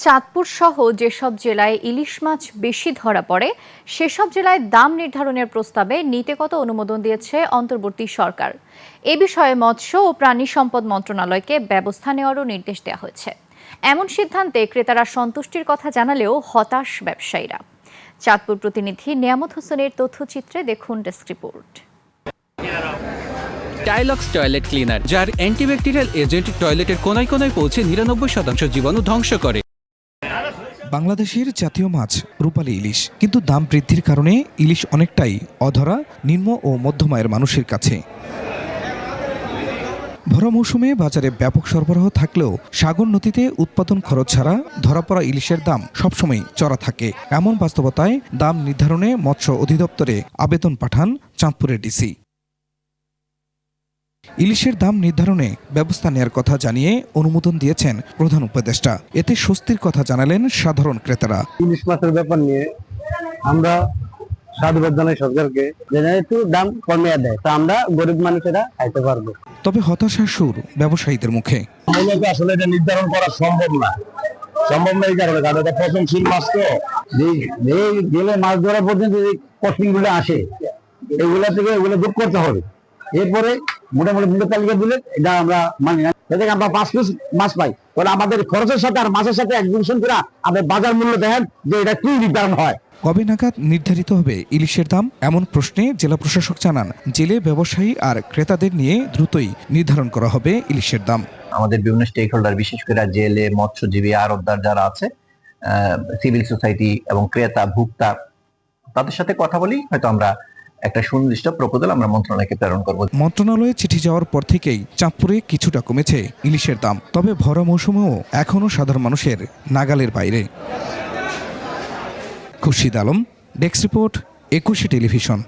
চাঁদপুর সহ যেসব জেলায় ইলিশ মাছ বেশি ধরা পড়ে সেসব জেলায় দাম নির্ধারণের প্রস্তাবে নীতিগত অনুমোদন দিয়েছে অন্তর্বর্তী সরকার। এ বিষয়ে মৎস্য ও প্রাণী সম্পদ মন্ত্রণালয়কে ব্যবস্থা নেওয়ারও নির্দেশ দেওয়া হয়েছে। এমন সিদ্ধান্তে ক্রেতারা সন্তুষ্টির কথা জানালেও হতাশ ব্যবসায়ীরা। চাঁদপুর প্রতিনিধি নিয়ামত হোসেনের তথ্যচিত্রে দেখুন desk report. Tylox toilet cleaner, যার অ্যান্টিব্যাকটেরিয়াল এজেন্ট টয়লেটের কোনায় কোনায় পৌঁছে ৯৯% জীবাণু ধ্বংস করে। বাংলাদেশের জাতীয় মাছ রূপালী ইলিশ, কিন্তু দাম বৃদ্ধির কারণে ইলিশ অনেকটাই অধরা নিম্ন ও মধ্যম আয়ের মানুষের কাছে। ভরা মৌসুমে বাজারে ব্যাপক সরবরাহ থাকলেও সাগর নদীতে উৎপাদন খরচ ছাড়া ধরা পড়া ইলিশের দাম সবসময় চড়া থাকে। এমন বাস্তবতায় দাম নির্ধারণে মৎস্য অধিদপ্তরে আবেদন পাঠান চাঁদপুরের ডিসি। ইলিশের দাম নির্ধারণে ব্যবস্থা নেয়ার কথা জানিয়ে অনুমোদন দিয়েছেন প্রধান উপদেষ্টা। এতে স্বস্তির কথা জানালেন সাধারণ ক্রেতারা। ইলিশ মাছের ব্যাপার নিয়ে আমরা সাধুবাদ জানাই সরকারকে, যে একটু দাম কমিয়ে দেয়, তা আমরা গরিব মানুষেরা খাইতে পারবো। তবে হতাশার সুর ব্যবসায়ীদের মুখে। মূলত আসলে এটা নির্ধারণ করা সম্ভব না এই কারণে, কারণ এটা পচনশীল মাছ, তো গেলে মাছ ধরা পর্যন্ত যে কস্টিং গুলো আসে এগুলা থেকে এগুলো যোগ করতে হবে। এরপরে মোটামুটি মূল্য তালিকা দিলে এটা আমরা মানি না। এদিকে আমরা 5 পিস মাছ পাই, তাহলে আমাদের খরচের সাথে আর মাছের সাথে একজনশন করে আমাদের বাজার মূল্য দেখেন যে এটা কি নির্ধারণ হয়। কবে নাগাদ নির্ধারিত হবে ইলিশের দাম, এমন প্রশ্নে জেলা প্রশাসক জানান, জেলে ব্যবসায়ী আর ক্রেতাদের নিয়ে দ্রুতই নির্ধারণ করা হবে ইলিশের দাম। আমাদের বিভিন্ন স্টেক হোল্ডার, বিশেষ করে জেলে, মৎস্যজীবী, আড়তদার যারা আছে, সিভিল সোসাইটি এবং ক্রেতা ভোক্তা, তাদের সাথে কথা বলি হয়তো আমরা একটা সুনির্দিষ্ট প্রপোজাল আমরা মন্ত্রণালয়কে প্রেরণ করব। মন্ত্রণালয়ে চিঠি যাওয়ার পর থেকেই চাঁদপুরে কিছুটা কমেছে ইলিশের দাম, তবে ভরা মৌসুমেও এখনও সাধারণ মানুষের নাগালের বাইরে। Khurshid Alam, desk report, 21 television.